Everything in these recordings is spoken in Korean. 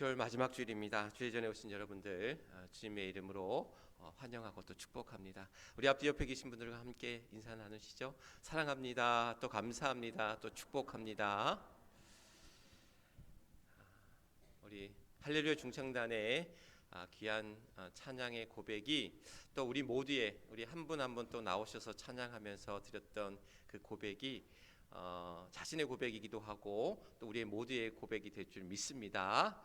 10월 마지막 주일입니다. 주일 전에 오신 여러분들 주님의 이름으로 환영하고 또 축복합니다. 우리 앞뒤 옆에 계신 분들과 함께 인사 나누시죠. 사랑합니다. 또 감사합니다. 또 축복합니다. 우리 할렐루야 중창단의 귀한 찬양의 고백이 또 우리 모두의 우리 한 분 한 분 또 나오셔서 찬양하면서 드렸던 그 고백이 자신의 고백이기도 하고 또 우리의 모두의 고백이 될 줄 믿습니다.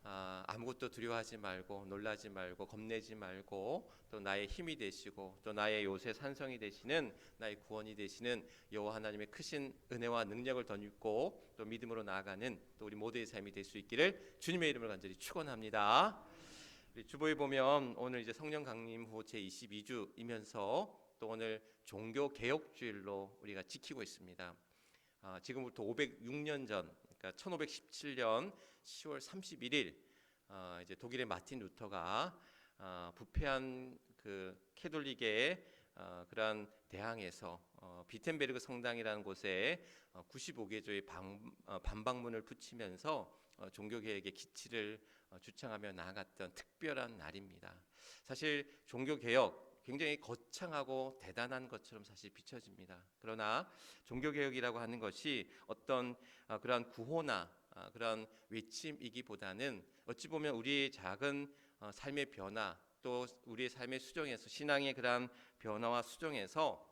아무것도 두려워하지 말고 놀라지 말고 겁내지 말고 또 나의 힘이 되시고 또 나의 요새 산성이 되시는 나의 구원이 되시는 여호와 하나님의 크신 은혜와 능력을 덧입고 또 믿음으로 나아가는 또 우리 모두의 삶이 될 수 있기를 주님의 이름을 간절히 축원합니다. 우리 주보에 보면 오늘 이제 성령 강림 후 제 22주이면서 또 오늘 종교 개혁주일로 우리가 지키고 있습니다. 지금부터 506년 전, 그러니까 1517년 10월 31일 이제 독일의 마틴 루터가 부패한 그 캐톨릭의 그러한 대항에서 비텐베르그 성당이라는 곳에 95개조의 반박문을 붙이면서 종교개혁의 기치를 주창하며 나아갔던 특별한 날입니다. 사실 종교개혁 굉장히 거창하고 대단한 것처럼 사실 비춰집니다. 그러나 종교개혁이라고 하는 것이 어떤 그러한 구호나 그러한 외침이기보다는 어찌 보면 우리의 작은 삶의 변화 또 우리의 삶의 수정에서 신앙의 그러한 변화와 수정에서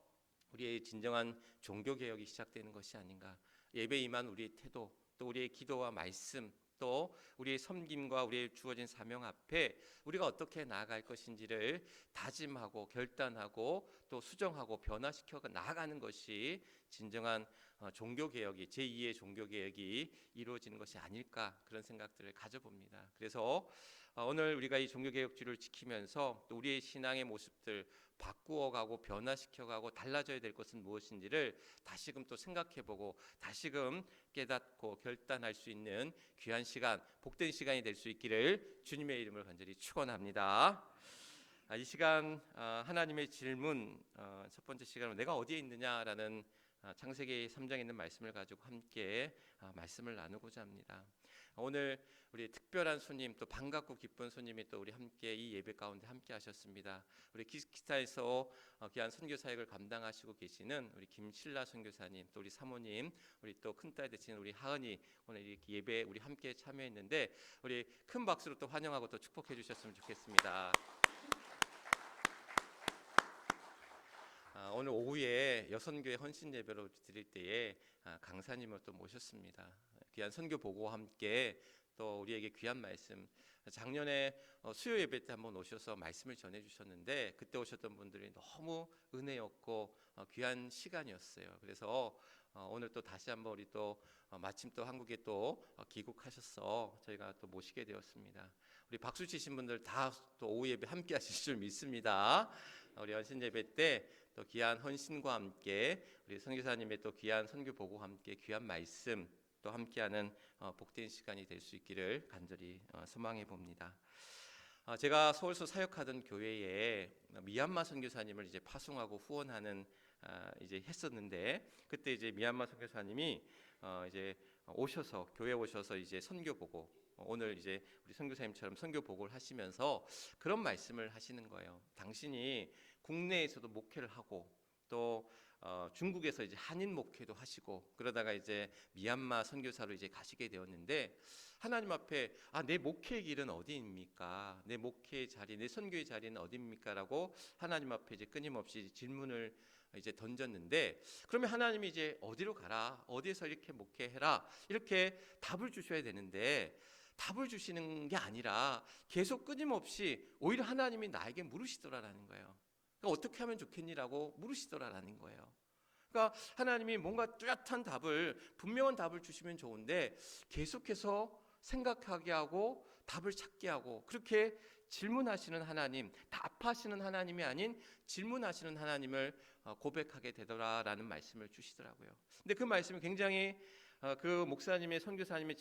우리의 진정한 종교개혁이 시작되는 것이 아닌가. 예배에 임한 우리의 태도 또 우리의 기도와 말씀 또 우리의 섬김과 우리의 주어진 사명 앞에 우리가 어떻게 나아갈 것인지를 다짐하고 결단하고 또 수정하고 변화시켜 나아가는 것이 진정한 종교개혁이 제2의 종교개혁이 이루어지는 것이 아닐까 그런 생각들을 가져봅니다. 그래서 오늘 우리가 이 종교개혁주를 지키면서 또 우리의 신앙의 모습들 바꾸어가고 변화시켜가고 달라져야 될 것은 무엇인지를 다시금 또 생각해보고 다시금 깨닫고 결단할 수 있는 귀한 시간, 복된 시간이 될 수 있기를 주님의 이름을 간절히 축원합니다. 이 시간 하나님의 질문 첫 번째 시간은 내가 어디에 있느냐라는 창세기 3장에 있는 말씀을 가지고 함께 말씀을 나누고자 합니다. 오늘 우리 특별한 손님 또 반갑고 기쁜 손님이 또 우리 함께 이 예배 가운데 함께 하셨습니다. 우리 키스키스탄에서 귀한 선교 사역을 감당하시고 계시는 우리 김신라 선교사님 또 우리 사모님 우리 또 큰딸 되시는 우리 하은이 오늘 이렇게 예배에 우리 함께 참여했는데 우리 큰 박수로 또 환영하고 또 축복해 주셨으면 좋겠습니다. 오늘 오후에 여선교회 헌신 예배로 드릴 때에 강사님을 또 모셨습니다. 귀한 선교 보고와 함께 또 우리에게 귀한 말씀 작년에 수요 예배 때 한번 오셔서 말씀을 전해 주셨는데 그때 오셨던 분들이 너무 은혜였고 귀한 시간이었어요. 그래서 오늘 또 다시 한번 우리 또 마침 또 한국에 또 귀국하셔서 저희가 또 모시게 되었습니다. 우리 박수 치신 분들 다 또 오후 예배 함께 하실 줄 믿습니다. 우리 헌신 예배 때 또 귀한 헌신과 함께 우리 선교사님의 또 귀한 선교 보고와 함께 귀한 말씀 또 함께하는 복된 시간이 될 수 있기를 간절히 소망해 봅니다. 제가 서울서 사역하던 교회에 미얀마 선교사님을 이제 파송하고 후원하는 이제 했었는데 그때 이제 미얀마 선교사님이 이제 오셔서 교회 오셔서 이제 선교 보고 오늘 이제 우리 선교사님처럼 선교 보고를 하시면서 그런 말씀을 하시는 거예요. 당신이 국내에서도 목회를 하고 또 중국에서 이제 한인 목회도 하시고 그러다가 이제 미얀마 선교사로 이제 가시게 되었는데 하나님 앞에 내 목회의 길은 어디입니까? 내 목회의 자리, 내 선교의 자리는 어디입니까?라고 하나님 앞에 이제 끊임없이 질문을 이제 던졌는데 그러면 하나님이 이제 어디로 가라, 어디에서 이렇게 목회해라 이렇게 답을 주셔야 되는데 답을 주시는 게 아니라 계속 끊임없이 오히려 하나님이 나에게 물으시더라라는 거예요. 그러니까 어떻게 하면 좋겠니라고 물으시더라라는 거예요. 그러니까 하나님이 뭔가 뚜렷한 답을 분명한 답을 주시면 좋은데 계속해서 생각하게 하고 답을 찾게 하고 그렇게 질문하시는 하나님, 답하시는 하나님이 아닌 질문하시는 하나님을 고백하게 되더라라는 말씀을 주시더라고요. 근데 그 말씀이 굉장히 그 목사님의 선교사님의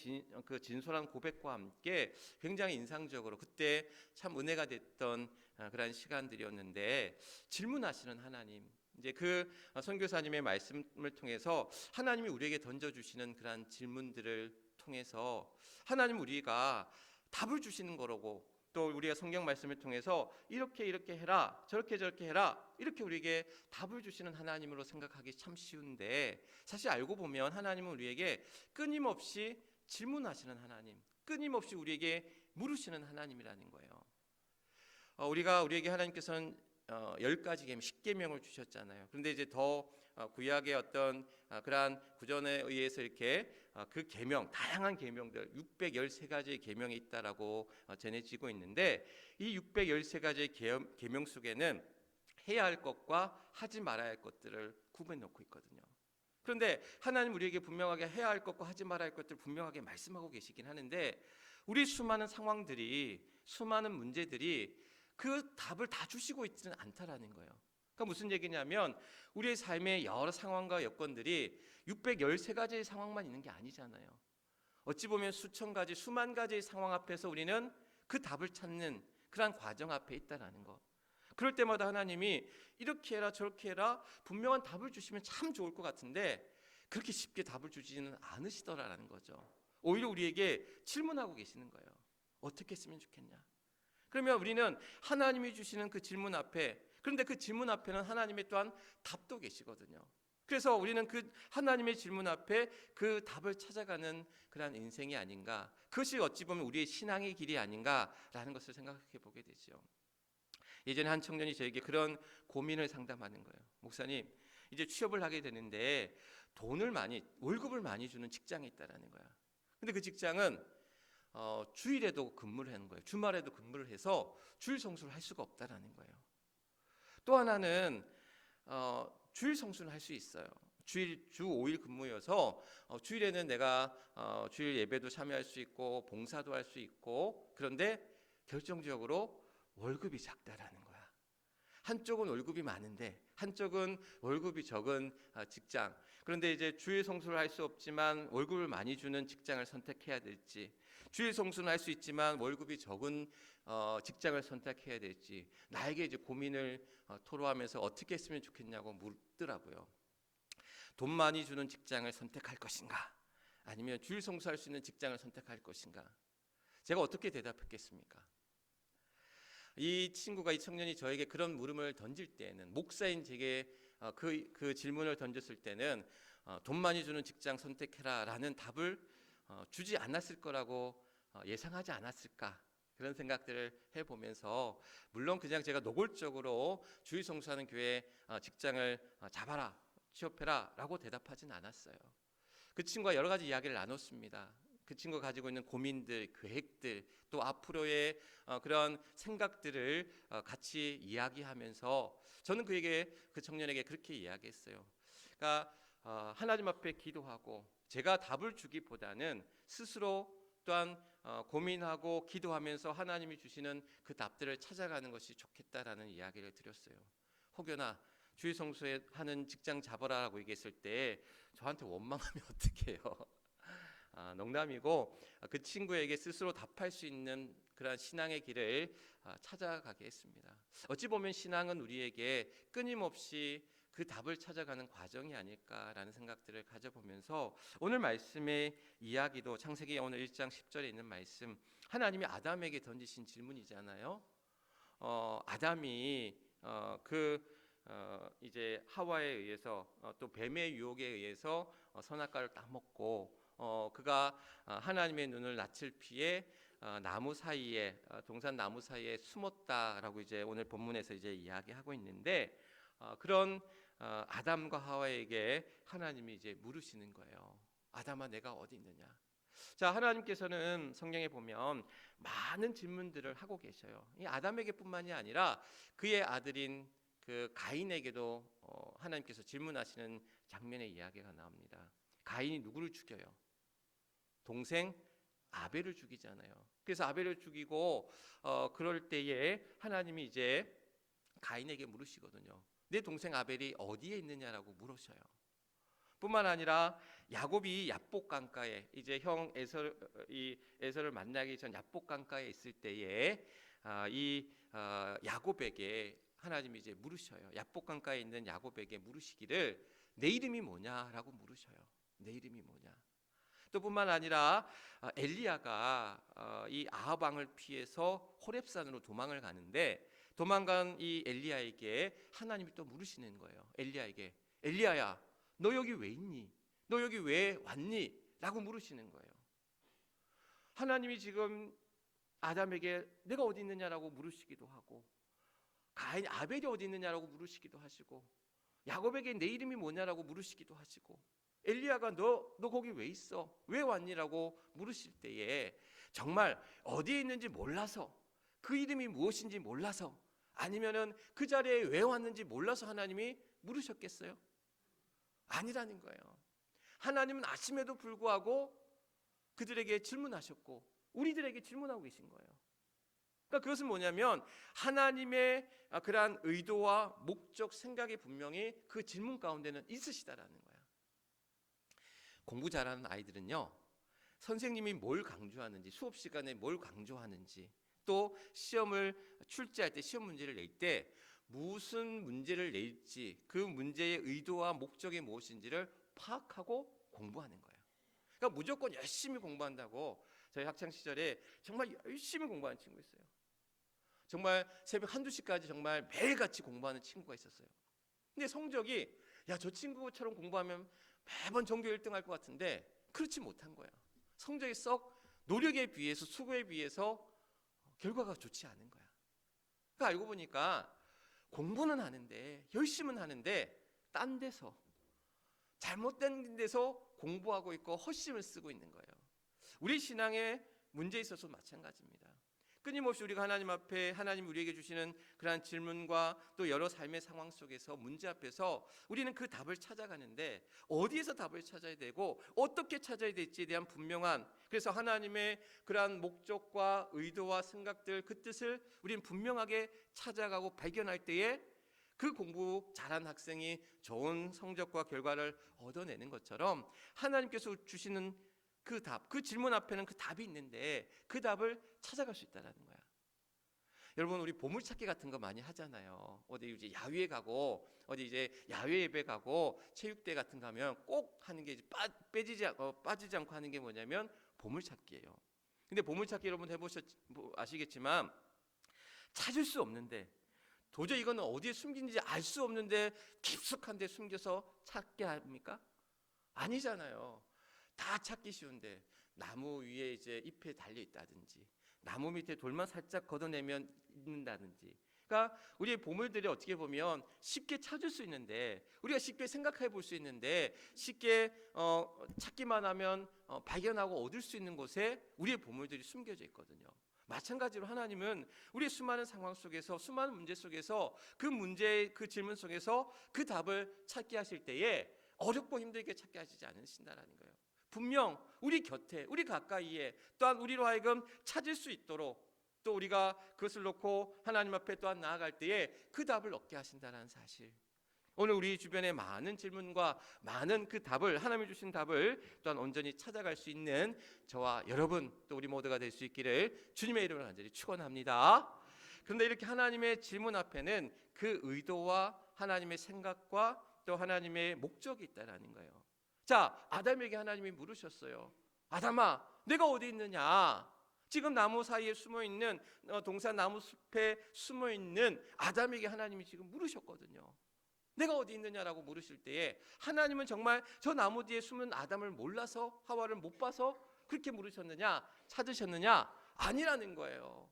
그 진솔한 고백과 함께 굉장히 인상적으로 그때 참 은혜가 됐던 그런 시간들이었는데 질문하시는 하나님 이제 그 선교사님의 말씀을 통해서 하나님이 우리에게 던져주시는 그런 질문들을 통해서 하나님 우리가 답을 주시는 거라고, 또 우리가 성경 말씀을 통해서 이렇게 해라, 저렇게 해라, 이렇게 우리에게 답을 주시는 하나님으로 생각하기 참 쉬운데, 사실 알고 보면 하나님은 우리에게 끊임없이 질문하시는 하나님, 끊임없이 우리에게 물으시는 하나님이라는 거예요. 우리에게 하나님께서는 10가지 계명, 10계명을 주셨잖아요. 그런데 이제 더 구약의 어떤 그러한 구전에 의해서 이렇게 그 계명, 다양한 계명들 613가지의 계명이 있다라고 전해지고 있는데, 이 613가지의 계명 속에는 해야 할 것과 하지 말아야 할 것들을 구분해 놓고 있거든요. 그런데 하나님 우리에게 분명하게 해야 할 것과 하지 말아야 할 것들을 분명하게 말씀하고 계시긴 하는데, 우리 수많은 상황들이, 수많은 문제들이 그 답을 다 주시고 있지는 않다라는 거예요. 그러니까 무슨 얘기냐면, 우리의 삶의 여러 상황과 여건들이 613가지의 상황만 있는 게 아니잖아요. 어찌 보면 수천 가지, 수만 가지의 상황 앞에서 우리는 그 답을 찾는 그런 과정 앞에 있다라는 거. 그럴 때마다 하나님이 이렇게 해라, 저렇게 해라, 분명한 답을 주시면 참 좋을 것 같은데 그렇게 쉽게 답을 주지는 않으시더라라는 거죠. 오히려 우리에게 질문하고 계시는 거예요. 어떻게 했으면 좋겠냐? 그러면 우리는 하나님이 주시는 그 질문 앞에, 그런데 그 질문 앞에는 하나님의 또한 답도 계시거든요. 그래서 우리는 그 하나님의 질문 앞에 그 답을 찾아가는 그런 인생이 아닌가, 그것이 어찌 보면 우리의 신앙의 길이 아닌가라는 것을 생각해 보게 되죠. 예전에 한 청년이 저에게 그런 고민을 상담하는 거예요. 목사님, 이제 취업을 하게 되는데 월급을 많이 주는 직장이 있다라는 거야. 근데 그 직장은 주일에도 근무를 하는 거예요. 주말에도 근무를 해서 주일 성수를 할 수가 없다라는 거예요. 또 하나는 주일 성수는 할 수 있어요. 주 5일 근무여서 주일에는 내가 주일 예배도 참여할 수 있고 봉사도 할 수 있고, 그런데 결정적으로 월급이 작다라는 거야. 한쪽은 월급이 많은데 한쪽은 월급이 적은 직장. 그런데 이제 주일 성수를 할 수 없지만 월급을 많이 주는 직장을 선택해야 될지, 주일 성수는 할 수 있지만 월급이 적은 직장을 선택해야 될지, 나에게 이제 고민을 토로하면서 어떻게 했으면 좋겠냐고 묻더라고요. 돈 많이 주는 직장을 선택할 것인가, 아니면 주일 성수할 수 있는 직장을 선택할 것인가? 제가 어떻게 대답했겠습니까? 이 청년이 저에게 그런 물음을 던질 때는, 목사인 제게 그 질문을 던졌을 때는 돈 많이 주는 직장 선택해라라는 답을 주지 않았을 거라고 예상하지 않았을까, 그런 생각들을 해보면서, 물론 그냥 제가 노골적으로 주일 성수하는 교회 직장을 잡아라, 취업해라 라고 대답하진 않았어요. 그 친구와 여러 가지 이야기를 나눴습니다. 그 친구가 가지고 있는 고민들, 계획들, 또 앞으로의 그런 생각들을 같이 이야기하면서 저는 그 청년에게 그렇게 이야기했어요. 그러니까 하나님 앞에 기도하고, 제가 답을 주기보다는 스스로 또한 고민하고 기도하면서 하나님이 주시는 그 답들을 찾아가는 것이 좋겠다라는 이야기를 드렸어요. 혹여나 주일 성수하는 직장 잡아라라고 얘기했을 때 저한테 원망하면 어떡해요? 농담이고, 그 친구에게 스스로 답할 수 있는 그런 신앙의 길을 찾아가게 했습니다. 어찌 보면 신앙은 우리에게 끊임없이 그 답을 찾아가는 과정이 아닐까라는 생각들을 가져보면서, 오늘 말씀의 이야기도 창세기 오늘 1장 10절에 있는 말씀, 하나님이 아담에게 던지신 질문이잖아요. 아담이 이제 하와에 의해서 또 뱀의 유혹에 의해서 선악과를 따먹고, 그가 하나님의 눈을 낯을 피해 나무 사이에, 동산 나무 사이에 숨었다라고 이제 오늘 본문에서 이제 이야기하고 있는데, 그런 아담과 하와에게 하나님이 이제 물으시는 거예요. 아담아, 내가 어디 있느냐? 자, 하나님께서는 성경에 보면 많은 질문들을 하고 계셔요. 이 아담에게뿐만이 아니라 그의 아들인 그 가인에게도 하나님께서 질문하시는 장면의 이야기가 나옵니다. 가인이 누구를 죽여요? 동생 아벨을 죽이잖아요. 그래서 아벨을 죽이고 그럴 때에 하나님이 이제 가인에게 물으시거든요. 내 동생 아벨이 어디에 있느냐라고 물으셔요. 뿐만 아니라 야곱이 야복 강가에, 이제 형 에서를 만나기 전 야복 강가에 있을 때에 야곱에게 하나님이 이제 물으셔요. 야복 강가에 있는 야곱에게 물으시기를 내 이름이 뭐냐라고 물으셔요. 내 이름이 뭐냐? 또 뿐만 아니라 엘리야가 이 아합 왕을 피해서 호렙산으로 도망을 가는데 도망간 이 엘리야에게 하나님이 또 물으시는 거예요. 엘리야에게 엘리야야 너 여기 왜 있니? 너 여기 왜 왔니? 라고 물으시는 거예요. 하나님이 지금 아담에게 내가 어디 있느냐라고 물으시기도 하고 가인 아벨이 어디 있느냐라고 물으시기도 하시고 야곱에게 내 이름이 뭐냐라고 물으시기도 하시고 엘리야가 너 거기 왜 있어? 왜 왔니라고 물으실 때에 정말 어디에 있는지 몰라서 그 이름이 무엇인지 몰라서 아니면은 그 자리에 왜 왔는지 몰라서 하나님이 물으셨겠어요? 아니라는 거예요. 하나님은 아심에도 불구하고 그들에게 질문하셨고 우리들에게 질문하고 계신 거예요. 그러니까 그것은 뭐냐면 하나님의 그러한 의도와 목적, 생각이 분명히 그 질문 가운데는 있으시다라는 거야. 공부 잘하는 아이들은요, 선생님이 뭘 강조하는지, 수업 시간에 뭘 강조하는지, 또 시험을 출제할 때 시험 문제를 낼 때 무슨 문제를 낼지 그 문제의 의도와 목적이 무엇인지를 파악하고 공부하는 거예요. 그러니까 무조건 열심히 공부한다고 저희 학창 시절에 정말 열심히 공부하는 친구 있어요. 정말 새벽 1-2시까지 정말 매일같이 공부하는 친구가 있었어요. 근데 성적이 저 친구처럼 공부하면 매번 전교 1등 할 것 같은데 그렇지 못한 거야. 성적이 썩 노력에 비해서 수고에 비해서 결과가 좋지 않은 거야. 그러니까 알고 보니까 공부는 하는데 열심은 하는데 딴 데서 잘못된 데서 공부하고 있고 헛심을 쓰고 있는 거예요. 우리 신앙의 문제에 있어서 마찬가지입니다. 끊임없이 우리가 하나님 앞에 하나님 우리에게 주시는 그러한 질문과 또 여러 삶의 상황 속에서 문제 앞에서 우리는 그 답을 찾아가는데 어디에서 답을 찾아야 되고 어떻게 찾아야 될지에 대한 분명한 그래서 하나님의 그러한 목적과 의도와 생각들 그 뜻을 우리는 분명하게 찾아가고 발견할 때에 그 공부 잘한 학생이 좋은 성적과 결과를 얻어내는 것처럼 하나님께서 주시는 그 답, 그 질문 앞에는 그 답이 있는데 그 답을 찾아갈 수 있다는 거야. 여러분 우리 보물찾기 같은 거 많이 하잖아요. 어디 이제 야외에 가고 어디 이제 야외 예배 가고 체육대 같은 거 하면 꼭 하는 게 빠지지 않고 하는 게 뭐냐면 보물찾기예요. 근데 보물찾기 여러분 아시겠지만 찾을 수 없는데 도저히 이거는 어디에 숨긴지 알 수 없는데 깊숙한 데 숨겨서 찾게 합니까? 아니잖아요. 다 찾기 쉬운데 나무 위에 이제 잎에 달려 있다든지 나무 밑에 돌만 살짝 걷어내면 있는다든지 그러니까 우리의 보물들이 어떻게 보면 쉽게 찾을 수 있는데 우리가 쉽게 생각해 볼 수 있는데 쉽게 찾기만 하면 발견하고 얻을 수 있는 곳에 우리의 보물들이 숨겨져 있거든요. 마찬가지로 하나님은 우리의 수많은 상황 속에서 수많은 문제 속에서 그 문제의 그 질문 속에서 그 답을 찾게 하실 때에 어렵고 힘들게 찾게 하시지 않으신다라는 거예요. 분명 우리 곁에 우리 가까이에 또한 우리로 하여금 찾을 수 있도록 또 우리가 그것을 놓고 하나님 앞에 또한 나아갈 때에 그 답을 얻게 하신다는 사실 오늘 우리 주변에 많은 질문과 많은 그 답을 하나님이 주신 답을 또한 온전히 찾아갈 수 있는 저와 여러분 또 우리 모두가 될 수 있기를 주님의 이름으로 간절히 축원합니다. 그런데 이렇게 하나님의 질문 앞에는 그 의도와 하나님의 생각과 또 하나님의 목적이 있다라는 거예요. 자, 아담에게 하나님이 물으셨어요. 아담아, 내가 어디 있느냐? 지금 나무 사이에 숨어있는 동산 나무 숲에 숨어있는 아담에게 하나님이 지금 물으셨거든요. 내가 어디 있느냐라고 물으실 때에 하나님은 정말 저 나무 뒤에 숨은 아담을 몰라서 하와를 못 봐서 그렇게 물으셨느냐? 찾으셨느냐? 아니라는 거예요.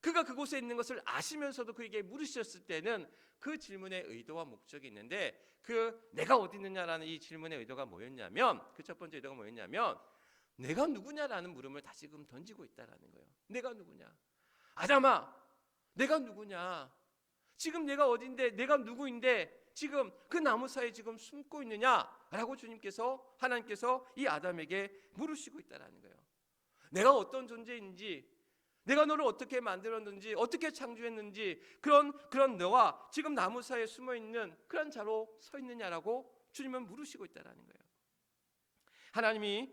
그가 그곳에 있는 것을 아시면서도 그에게 물으셨을 때는 그 질문의 의도와 목적이 있는데 그 내가 어디 있느냐라는 이 질문의 의도가 뭐였냐면 그 첫 번째 의도가 뭐였냐면 내가 누구냐라는 물음을 다시금 던지고 있다라는 거예요. 내가 누구냐? 아담아, 내가 누구냐? 지금 내가 어딘데 내가 누구인데 지금 그 나무 사이에 지금 숨고 있느냐라고 주님께서 하나님께서 이 아담에게 물으시고 있다라는 거예요. 내가 어떤 존재인지 내가 너를 어떻게 만들었는지 어떻게 창조했는지 그런 너와 지금 나무 사이에 숨어있는 그런 자로 서 있느냐라고 주님은 물으시고 있다는 거예요. 하나님이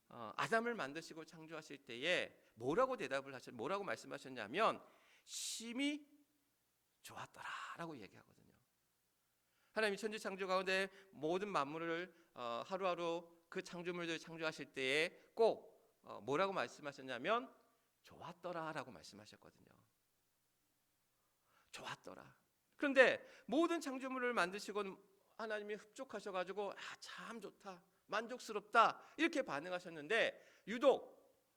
아담을 만드시고 창조하실 때에 뭐라고 뭐라고 말씀하셨냐면 심히 좋았더라라고 얘기하거든요. 하나님이 천지 창조 가운데 모든 만물을 하루하루 그 창조물들 창조하실 때에 꼭 뭐라고 말씀하셨냐면 좋았더라라고 말씀하셨거든요. 좋았더라. 그런데 모든 창조물을 만드시고 하나님이 흡족하셔가지고 참 좋다, 만족스럽다 이렇게 반응하셨는데 유독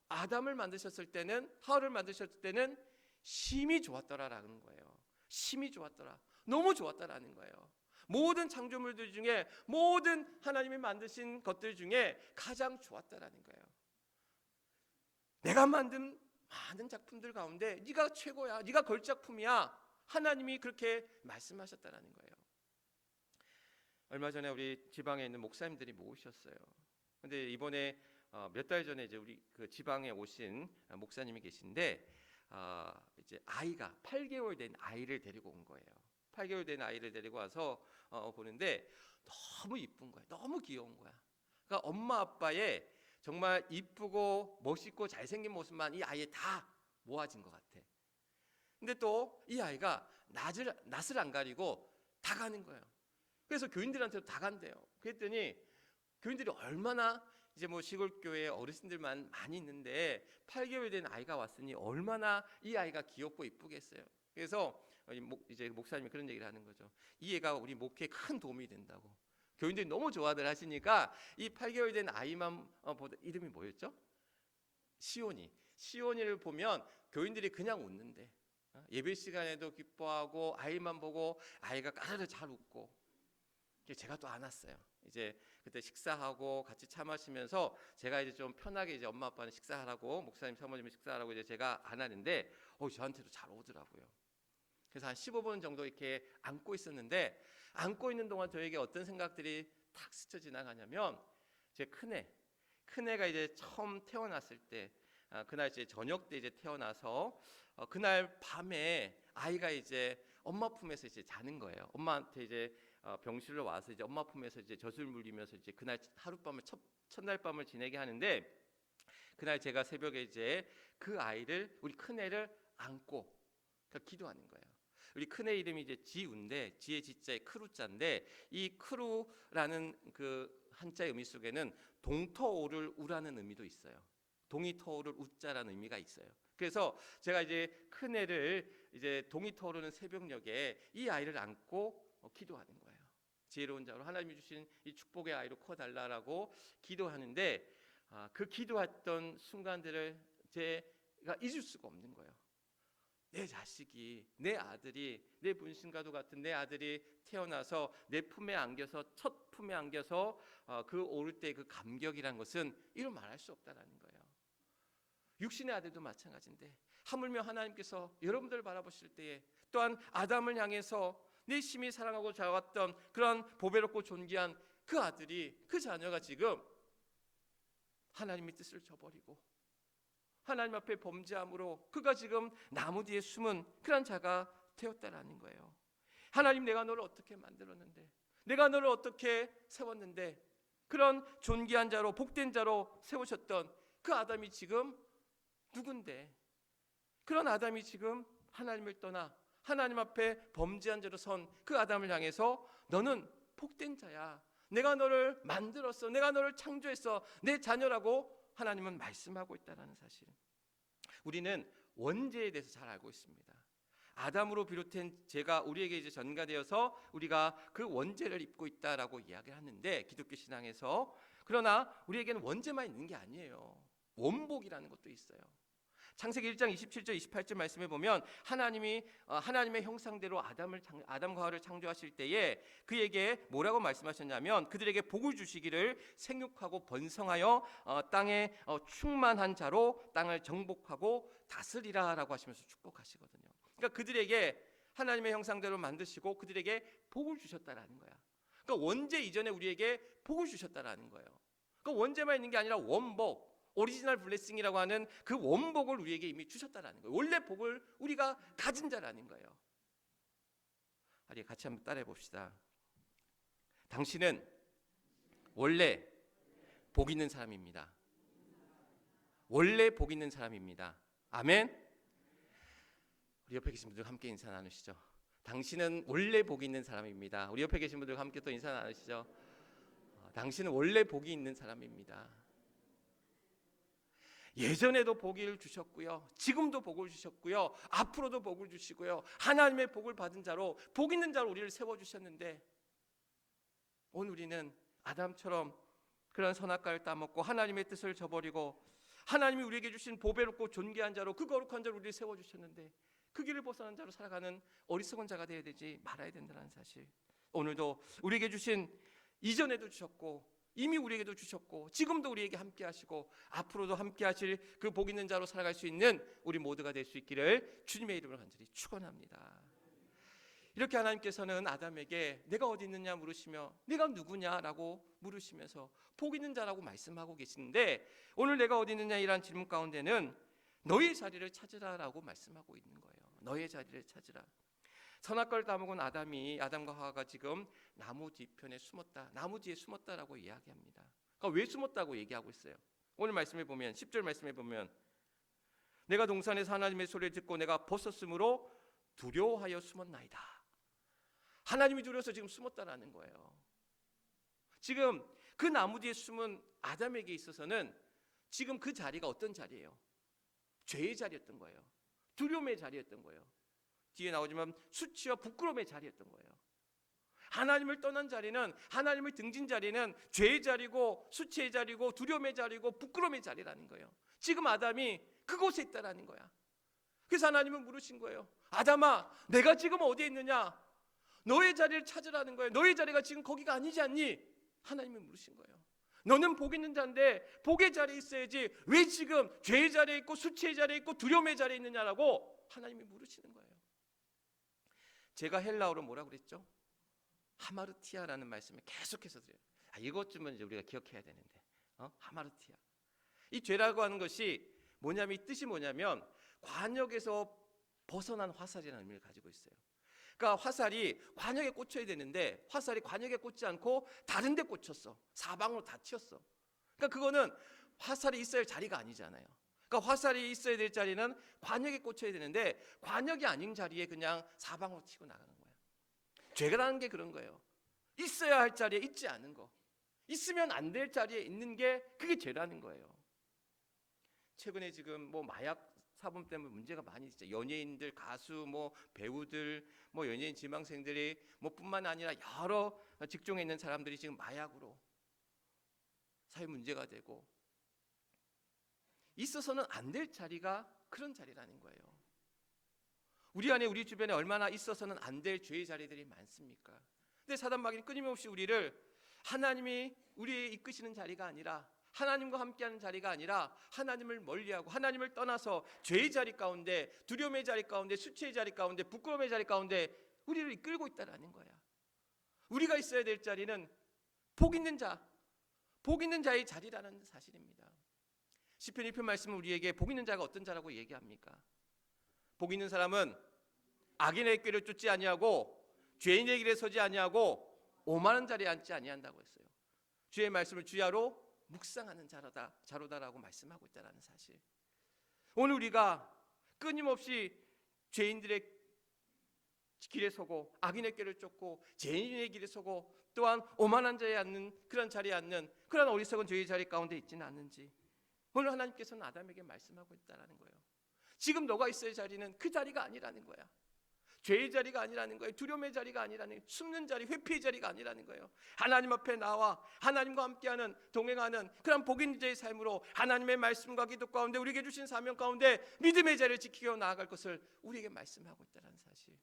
아담을 만드셨을 때는, 하와를 만드셨을 때는 심히 좋았더라라는 거예요. 심히 좋았더라, 너무 좋았다라는 거예요. 모든 창조물들 중에, 모든 하나님이 만드신 것들 중에 가장 좋았다라는 거예요. 내가 만든 많은 작품들 가운데 네가 최고야, 네가 걸작품이야, 하나님이 그렇게 말씀하셨다라는 거예요. 얼마 전에 우리 지방에 있는 목사님들이 모으셨어요. 근데 이번에 몇 달 전에 이제 우리 그 지방에 오신 목사님이 계신데 이제 아이가 8개월 된 아이를 데리고 온 거예요. 8개월 된 아이를 데리고 와서 보는데 너무 이쁜 거야. 너무 귀여운 거야. 그러니까 엄마 아빠의 정말 이쁘고 멋있고 잘생긴 모습만 이 아이에 다 모아진 것 같아. 근데 또 이 아이가 낯을 안 가리고 다 가는 거예요. 그래서 교인들한테도 다 간대요. 그랬더니 교인들이 얼마나, 이제 뭐 시골 교회 어르신들만 많이 있는데 8개월 된 아이가 왔으니 얼마나 이 아이가 귀엽고 이쁘겠어요. 그래서 이제 목사님이 그런 얘기를 하는 거죠. 이 애가 우리 목회에 큰 도움이 된다고. 교인들이 너무 좋아들 하시니까 이 8개월 된 아이만 보다, 이름이 뭐였죠? 시온이를 보면 교인들이 그냥 웃는데, 예배 시간에도 기뻐하고 아이만 보고 아이가 까르르 잘 웃고. 제가 또 안았어요. 이제 그때 식사하고 같이 차 마시면서 제가 이제 좀 편하게 이제 엄마 아빠는 식사하라고, 목사님 사모님은 식사하라고 이제 제가 안았는데 저한테도 잘 오더라고요. 그래서 한 15분 정도 이렇게 안고 있었는데, 안고 있는 동안 저에게 어떤 생각들이 탁 스쳐 지나가냐면, 제 큰애가 이제 처음 태어났을 때, 그날 이제 저녁 때 이제 태어나서 그날 밤에 아이가 이제 엄마 품에서 이제 자는 거예요. 엄마한테 이제 병실로 와서 이제 엄마 품에서 이제 젖을 물리면서 이제 그날 하룻밤을 첫날 밤을 지내게 하는데, 그날 제가 새벽에 이제 그 아이를, 우리 큰애를 안고 그러니까 기도하는 거예요. 우리 큰애 이름이 이제 지우인데, 지의 지자에 크루자인데, 이 크루라는 그 한자의 의미 속에는 동터오를 우라는 의미도 있어요. 동이 터오를 우자라는 의미가 있어요. 그래서 제가 이제 큰애를 이제 동이 터오르는 새벽녘에 이 아이를 안고 기도하는 거예요. 지혜로운 자로 하나님이 주신 이 축복의 아이로 커달라라고 기도하는데, 그 기도했던 순간들을 제가 잊을 수가 없는 거예요. 내 자식이, 내 아들이, 내 분신과도 같은 내 아들이 태어나서 내 품에 안겨서, 첫 품에 안겨서 그 오를 때 그 감격이란 것은 이루 말할 수 없다라는 거예요. 육신의 아들도 마찬가지인데, 하물며 하나님께서 여러분들 바라보실 때에 또한 아담을 향해서 내심이 사랑하고 자왔던 그런 보배롭고 존귀한 그 아들이, 그 자녀가 지금 하나님의 뜻을 저버리고 하나님 앞에 범죄함으로 그가 지금 나무 뒤에 숨은 그런 자가 되었다라는 거예요. 하나님, 내가 너를 어떻게 만들었는데, 내가 너를 어떻게 세웠는데, 그런 존귀한 자로, 복된 자로 세우셨던 그 아담이 지금 누군데, 그런 아담이 지금 하나님을 떠나 하나님 앞에 범죄한 자로 선 그 아담을 향해서 너는 복된 자야, 내가 너를 만들었어, 내가 너를 창조했어, 내 자녀라고 하나님은 말씀하고 있다는 사실. 우리는 원죄에 대해서 잘 알고 있습니다. 아담으로 비롯된 죄가 우리에게 이제 전가되어서 우리가 그 원죄를 입고 있다라고 이야기를 하는데, 기독교 신앙에서. 그러나 우리에게는 원죄만 있는 게 아니에요. 원복이라는 것도 있어요. 창세기 1장 27절 28절 말씀에 보면 하나님이 하나님의 형상대로 아담과 하와를 창조하실 때에 그에게 뭐라고 말씀하셨냐면, 그들에게 복을 주시기를 생육하고 번성하여 땅에 충만한 자로 땅을 정복하고 다스리라라고 하시면서 축복하시거든요. 그러니까 그들에게 하나님의 형상대로 만드시고 그들에게 복을 주셨다라는 거야. 그러니까 원죄 이전에 우리에게 복을 주셨다라는 거예요. 그러니까 원죄만 있는 게 아니라 원복, 오리지널 블레싱이라고 하는 그 원복을 우리에게 이미 주셨다라는 거예요. 원래 복을 우리가 가진 자라는 거예요. 우리 같이 한번 따라해 봅시다. 당신은 원래 복 있는 사람입니다. 원래 복 있는 사람입니다. 아멘. 우리 옆에 계신 분들 함께 인사 나누시죠. 당신은 원래 복 있는 사람입니다. 우리 옆에 계신 분들 함께 또 인사 나누시죠. 당신은 원래 복이 있는 사람입니다. 예전에도 복을 주셨고요, 지금도 복을 주셨고요, 앞으로도 복을 주시고요, 하나님의 복을 받은 자로, 복 있는 자로 우리를 세워주셨는데, 오늘 우리는 아담처럼 그런 선악과를 따먹고 하나님의 뜻을 저버리고 하나님이 우리에게 주신 보배롭고 존귀한 자로, 그 거룩한 자로 우리를 세워주셨는데 그 길을 벗어난 자로 살아가는 어리석은 자가 되어야 되지 말아야 된다는 사실, 오늘도 우리에게 주신, 이전에도 주셨고 이미 우리에게도 주셨고 지금도 우리에게 함께 하시고 앞으로도 함께 하실 그 복 있는 자로 살아갈 수 있는 우리 모두가 될 수 있기를 주님의 이름으로 간절히 축원합니다. 이렇게 하나님께서는 아담에게 내가 어디 있느냐 물으시며 내가 누구냐라고 물으시면서 복 있는 자라고 말씀하고 계시는데, 오늘 내가 어디 있느냐 이란 질문 가운데는 너의 자리를 찾으라라고 말씀하고 있는 거예요. 너의 자리를 찾으라. 선악과를 따먹은 아담과 하와가 지금 나무 뒤편에 숨었다, 나무 뒤에 숨었다라고 이야기합니다. 그러니까 왜 숨었다고 얘기하고 있어요? 오늘 말씀에 보면 10절 말씀에 보면 내가 동산에서 하나님의 소리를 듣고 내가 벗었으므로 두려워하여 숨었나이다. 하나님이 두려워서 지금 숨었다라는 거예요. 지금 그 나무 뒤에 숨은 아담에게 있어서는 지금 그 자리가 어떤 자리예요? 죄의 자리였던 거예요. 두려움의 자리였던 거예요. 뒤에 나오지만 수치와 부끄러움의 자리였던 거예요. 하나님을 떠난 자리는, 하나님을 등진 자리는 죄의 자리고 수치의 자리고 두려움의 자리고 부끄러움의 자리라는 거예요. 지금 아담이 그곳에 있다라는 거야. 그래서 하나님은 물으신 거예요. 아담아, 내가 지금 어디에 있느냐? 너의 자리를 찾으라는 거예요. 너의 자리가 지금 거기가 아니지 않니? 하나님이 물으신 거예요. 너는 복 있는 자인데 복의 자리에 있어야지 왜 지금 죄의 자리에 있고 수치의 자리에 있고 두려움의 자리에 있느냐라고 하나님이 물으시는 거예요. 제가 헬라어로 뭐라고 그랬죠? 하마르티아라는 말씀을 계속해서 드려요. 이것쯤은 이제 우리가 기억해야 되는데, 하마르티아. 이 죄라고 하는 것이 뭐냐면, 이 뜻이 뭐냐면 관역에서 벗어난 화살이라는 의미를 가지고 있어요. 그러니까 화살이 관역에 꽂혀야 되는데 화살이 관역에 꽂지 않고 다른 데 꽂혔어. 사방으로 다 튀었어. 그러니까 그거는 화살이 있어야 할 자리가 아니잖아요. 그러니까 화살이 있어야 될 자리는 관역에 꽂혀야 되는데 관역이 아닌 자리에 그냥 사방으로 튀고 나가는 거예요. 죄라는 게 그런 거예요. 있어야 할 자리에 있지 않은 거, 있으면 안 될 자리에 있는 게 그게 죄라는 거예요. 최근에 지금 뭐 마약 사범 때문에 문제가 많이 있죠. 연예인들, 가수, 뭐 배우들, 뭐 연예인 지망생들이 뭐 뿐만 아니라 여러 직종에 있는 사람들이 지금 마약으로 사회 문제가 되고, 있어서는 안 될 자리가 그런 자리라는 거예요. 우리 안에, 우리 주변에 얼마나 있어서는 안 될 죄의 자리들이 많습니까? 근데 사단 마귀는 끊임없이 우리를 하나님이 우리의 이끄시는 자리가 아니라, 하나님과 함께하는 자리가 아니라 하나님을 멀리하고 하나님을 떠나서 죄의 자리 가운데, 두려움의 자리 가운데, 수치의 자리 가운데, 부끄러움의 자리 가운데 우리를 이끌고 있다라는 거야. 우리가 있어야 될 자리는 복 있는 자, 복 있는 자의 자리라는 사실입니다. 시편 1편 말씀은 우리에게 복 있는 자가 어떤 자라고 얘기합니까? 복 있는 사람은 악인의 꾀를 쫓지 아니하고 죄인의 길에 서지 아니하고 오만한 자리에 앉지 아니한다고 했어요. 주의 말씀을 주야로 묵상하는 자로다라고 말씀하고 있다는 사실. 오늘 우리가 끊임없이 죄인들의 길에 서고 악인의 꾀를 쫓고 죄인의 길에 서고 또한 오만한 자에 앉는 그런 자리에 앉는 그런 어리석은 죄의 자리 가운데 있지는 않는지 오늘 하나님께서는 아담에게 말씀하고 있다는 거예요. 지금 너가 있어야 할 자리는 그 자리가 아니라는 거야. 죄의 자리가 아니라는 거예요. 두려움의 자리가 아니라는 거예요. 숨는 자리, 회피의 자리가 아니라는 거예요. 하나님 앞에 나와 하나님과 함께하는, 동행하는 그런 복 있는 자의 삶으로 하나님의 말씀과 기도 가운데 우리에게 주신 사명 가운데 믿음의 자리를 지키고 나아갈 것을 우리에게 말씀하고 있다는 사실.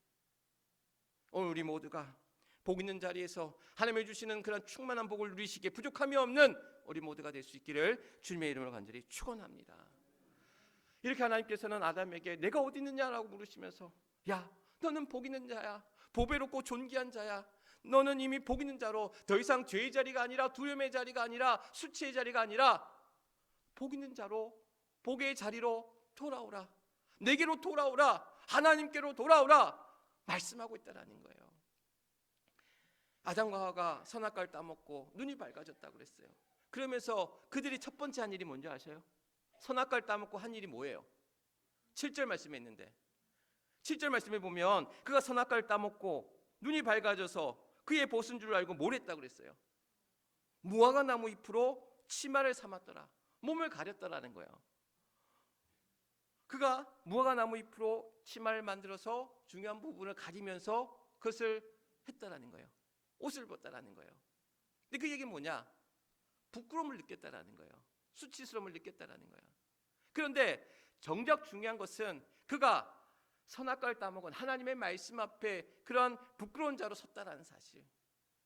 오늘 우리 모두가 복 있는 자리에서 하나님이 주시는 그런 충만한 복을 누리시기에 부족함이 없는 우리 모두가 될 수 있기를 주님의 이름으로 간절히 축원합니다. 이렇게 하나님께서는 아담에게 내가 어디 있느냐라고 물으시면서, 야, 너는 복 있는 자야. 보배롭고 존귀한 자야. 너는 이미 복 있는 자로 더 이상 죄의 자리가 아니라 두려움의 자리가 아니라 수치의 자리가 아니라 복 있는 자로, 복의 자리로 돌아오라. 내게로 돌아오라. 하나님께로 돌아오라. 말씀하고 있다라는 거예요. 아담과 하와가 선악과를 따먹고 눈이 밝아졌다고 그랬어요. 그러면서 그들이 첫 번째 한 일이 뭔지 아세요? 선악과를 따먹고 한 일이 뭐예요? 7절 말씀에 있는데 7절 말씀에 보면 그가 선악과를 따먹고 눈이 밝아져서 그의 벗은 줄 알고 뭘 했다고 그랬어요? 무화과 나무 잎으로 치마를 삼았더라. 몸을 가렸더라는 거예요. 그가 무화과 나무 잎으로 치마를 만들어서 중요한 부분을 가리면서 그것을 했다라는 거예요. 옷을 벗다라는 거예요. 근데 그 얘기는 뭐냐? 부끄러움을 느꼈다라는 거예요. 수치스러움을 느꼈다라는 거예요. 그런데 정작 중요한 것은 그가 선악과를 따먹은 하나님의 말씀 앞에 그러한 부끄러운 자로 섰다라는 사실,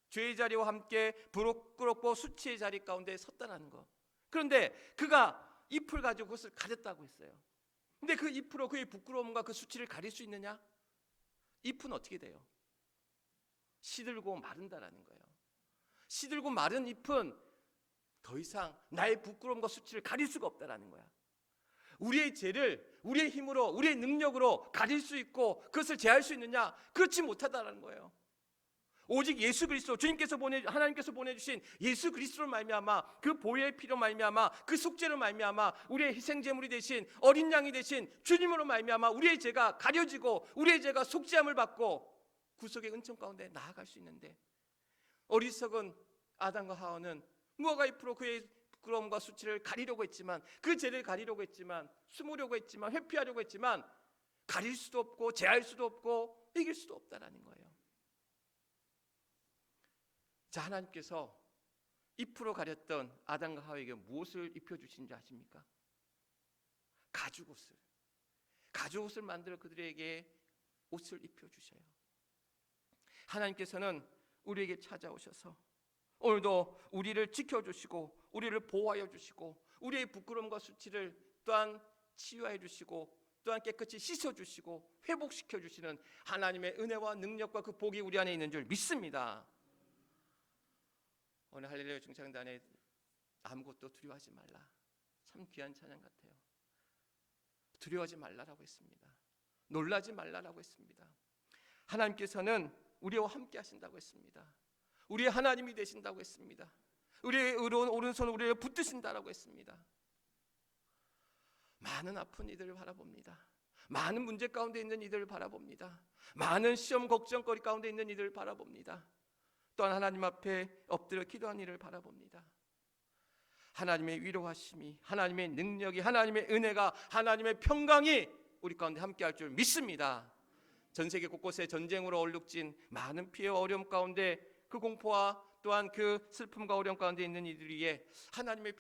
죄의 자리와 함께 부끄럽고 수치의 자리 가운데 섰다라는 것. 그런데 그가 잎을 가지고 그것을 가렸다고 했어요. 근데 그 잎으로 그의 부끄러움과 그 수치를 가릴 수 있느냐? 잎은 어떻게 돼요? 시들고 마른다라는 거예요. 시들고 마른 잎은 더 이상 나의 부끄러움과 수치를 가릴 수가 없다라는 거야. 우리의 죄를 우리의 힘으로, 우리의 능력으로 가릴 수 있고 그것을 제할 수 있느냐? 그렇지 못하다라는 거예요. 오직 예수 그리스도, 주님께서 하나님께서 보내주신 예수 그리스도로 말미암아, 그 보혈의 피로 말미암아, 그 속죄로 말미암아, 우리의 희생제물이 되신 어린 양이 되신 주님으로 말미암아 우리의 죄가 가려지고 우리의 죄가 속죄함을 받고 구속의 은총 가운데 나아갈 수 있는데, 어리석은 아담과 하와는 무화과 잎으로 그의 부끄러움과 수치를 가리려고 했지만, 그 죄를 가리려고 했지만, 숨으려고 했지만, 회피하려고 했지만 가릴 수도 없고 제할 수도 없고 이길 수도 없다라는 거예요. 자, 하나님께서 잎으로 가렸던 아담과 하와에게 무엇을 입혀주신지 아십니까? 가죽옷을 만들어 그들에게 옷을 입혀주셔요. 하나님께서는 우리에게 찾아오셔서 오늘도 우리를 지켜주시고 우리를 보호하여 주시고 우리의 부끄러움과 수치를 또한 치유하여 주시고 또한 깨끗이 씻어주시고 회복시켜 주시는 하나님의 은혜와 능력과 그 복이 우리 안에 있는 줄 믿습니다. 오늘 할렐루야 중창단에 아무것도 두려워하지 말라, 참 귀한 찬양 같아요. 두려워하지 말라라고 했습니다. 놀라지 말라라고 했습니다. 하나님께서는 우리와 함께 하신다고 했습니다. 우리의 하나님이 되신다고 했습니다. 우리의 의로운 오른손 우리를 붙드신다라고 했습니다. 많은 아픈 이들을 바라봅니다. 많은 문제 가운데 있는 이들을 바라봅니다. 많은 시험 걱정거리 가운데 있는 이들을 바라봅니다. 또한 하나님 앞에 엎드려 기도하는 이를 바라봅니다. 하나님의 위로하심이, 하나님의 능력이, 하나님의 은혜가, 하나님의 평강이 우리 가운데 함께할 줄 믿습니다. 전 세계 곳곳에 전쟁으로 얼룩진 많은 피해와 어려움 가운데 그 공포와 또한 그 슬픔과 어려움 가운데 있는 이들 위에 하나님의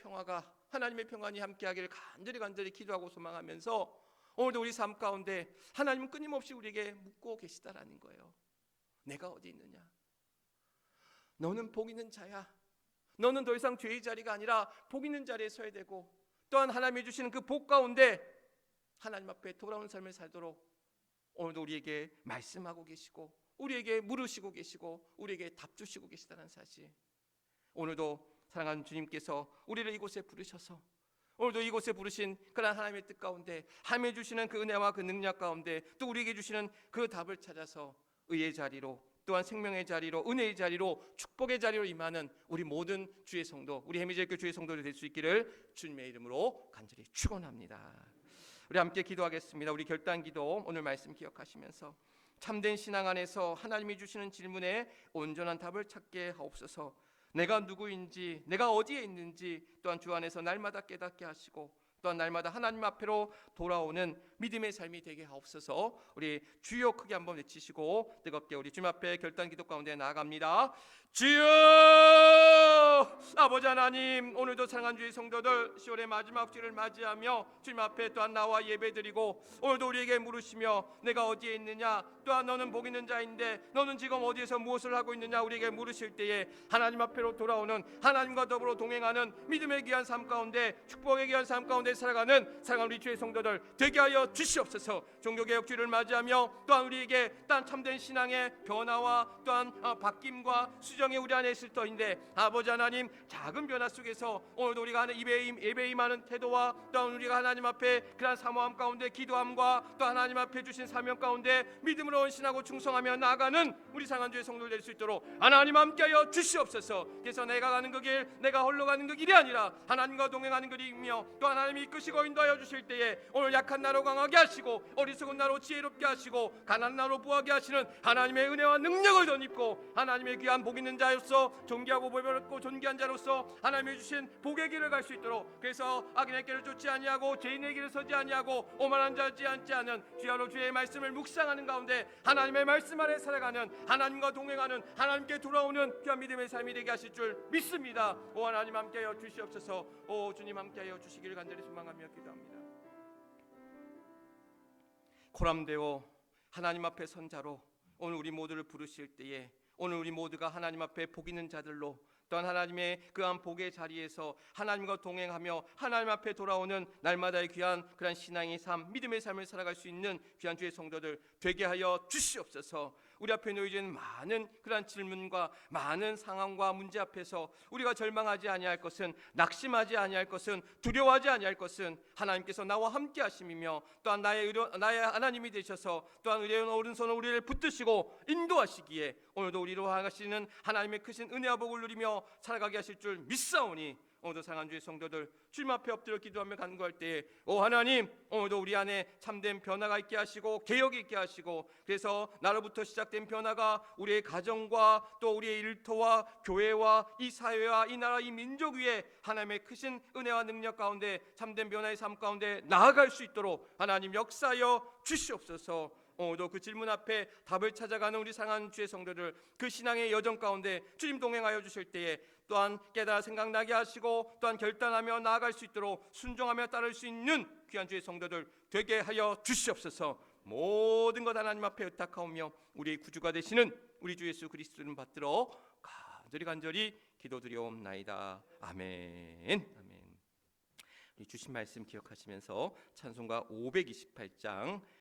평안이 함께하기를 간절히 기도하고 소망하면서 오늘도 우리 삶 가운데 하나님은 끊임없이 우리에게 묻고 계시다라는 거예요. 내가 어디 있느냐? 너는 복 있는 자야. 너는 더 이상 죄의 자리가 아니라 복 있는 자리에 서야 되고, 또한 하나님이 주시는 그 복 가운데 하나님 앞에 돌아온 삶을 살도록 오늘도 우리에게 말씀하고 계시고 우리에게 물으시고 계시고 우리에게 답 주시고 계시다는 사실, 오늘도 사랑하는 주님께서 우리를 이곳에 부르셔서 오늘도 이곳에 부르신 그런 하나님의 뜻 가운데, 하나님이 주시는 그 은혜와 그 능력 가운데 또 우리에게 주시는 그 답을 찾아서 의의 자리로, 또한 생명의 자리로, 은혜의 자리로, 축복의 자리로 임하는 우리 모든 주의 성도, 우리 해미제일교회 주의 성도들이 될 수 있기를 주님의 이름으로 간절히 축원합니다. 우리 함께 기도하겠습니다. 우리 결단기도 오늘 말씀 기억하시면서 참된 신앙 안에서 하나님이 주시는 질문에 온전한 답을 찾게 하옵소서. 내가 누구인지, 내가 어디에 있는지 또한 주 안에서 날마다 깨닫게 하시고 또한 날마다 하나님 앞으로 돌아오는 믿음의 삶이 되게 하옵소서. 우리 주여 크게 한번 외치시고 뜨겁게 우리 주님 앞에 결단기도 가운데 나아갑니다. 주여! 아버지 하나님, 오늘도 사랑하는 주의 성도들 10월의 마지막 주를 맞이하며 주님 앞에 또한 나와 예배드리고 오늘도 우리에게 물으시며 내가 어디에 있느냐, 또한 너는 복 있는 자인데 너는 지금 어디에서 무엇을 하고 있느냐 우리에게 물으실 때에 하나님 앞으로 돌아오는, 하나님과 더불어 동행하는 믿음의 귀한 삶 가운데, 축복의 귀한 삶 가운데 살아가는 사랑하는 우리 주의 성도들 되게 하여 주시옵소서. 종교개혁주의를 맞이하며 또한 우리에게 또한 참된 신앙의 변화와 또한 바뀜과 수정이 우리 안에 있을 터인데, 아버지 하나님 작은 변화 속에서 오늘도 우리가 하는 예배에 임하는 태도와 또한 우리가 하나님 앞에 그런 사모함 가운데 기도함과 또 하나님 앞에 주신 사명 가운데 믿음으로 헌신하고 충성하며 나아가는 우리 사랑하는 주의 성도들 될 수 있도록 하나님 함께하여 주시옵소서. 그래서 내가 가는 그 길, 내가 홀로 가는 그 길이 아니라 하나님과 동행하는 길이며 또 하나님이 이끄시고 인도하여 주실 때에 오늘 약한 나로 강한 풍성하게 하시고 어리석은 나로 지혜롭게 하시고 가난한 나로 부하게 하시는 하나님의 은혜와 능력을 덧입고 하나님의 귀한 복 있는 자로서 존귀하고 보배롭고 존귀한 자로서 하나님이 주신 복의 길을 갈 수 있도록, 그래서 악인의 길을 쫓지 아니하고 죄인의 길을 서지 아니하고 오만한 자지 않지 않은 주야로 주의 말씀을 묵상하는 가운데 하나님의 말씀 안에 살아가는, 하나님과 동행하는, 하나님께 돌아오는 귀한 믿음의 삶이 되게 하실 줄 믿습니다. 오 하나님 함께하여 주시옵소서. 오 주님 함께하여 주시기를 간절히 소망하며 기도합니다. 코람되어 하나님 앞에 선 자로 오늘 우리 모두를 부르실 때에, 오늘 우리 모두가 하나님 앞에 복 있는 자들로, 또한 하나님의 그한 복의 자리에서 하나님과 동행하며 하나님 앞에 돌아오는 날마다의 귀한 그런 신앙의 삶, 믿음의 삶을 살아갈 수 있는 귀한 주의 성도들 되게 하여 주시옵소서. 우리 앞에 놓여진 많은 그런 질문과 많은 상황과 문제 앞에서 우리가 절망하지 아니할 것은, 낙심하지 아니할 것은, 두려워하지 아니할 것은 하나님께서 나와 함께 하심이며, 또한 나의 하나님이 되셔서 또한 의로운 오른손으로 우리를 붙드시고 인도하시기에 오늘도 우리로 하시는 하나님의 크신 은혜와 복을 누리며 살아가게 하실 줄 믿사오니, 오늘도 사랑하는 주의 성도들 주님 앞에 엎드려 기도하며 간구할 때에 오 하나님, 오늘도 우리 안에 참된 변화가 있게 하시고 개혁이 있게 하시고, 그래서 나로부터 시작된 변화가 우리의 가정과 또 우리의 일터와 교회와 이 사회와 이 나라 이 민족 위에 하나님의 크신 은혜와 능력 가운데 참된 변화의 삶 가운데 나아갈 수 있도록 하나님 역사하여 주시옵소서. 오늘도 그 질문 앞에 답을 찾아가는 우리 사랑하는 주의 성도들, 그 신앙의 여정 가운데 주님 동행하여 주실 때에 또한 깨달아 생각나게 하시고, 또한 결단하며 나아갈 수 있도록 순종하며 따를 수 있는 귀한 주의 성도들 되게 하여 주시옵소서. 모든 것 하나님 앞에 의탁하오며 우리의 구주가 되시는 우리 주 예수 그리스도를 받들어 간절히 기도드리옵나이다. 아멘. 아멘. 우리 주신 말씀 기억하시면서 찬송가 528장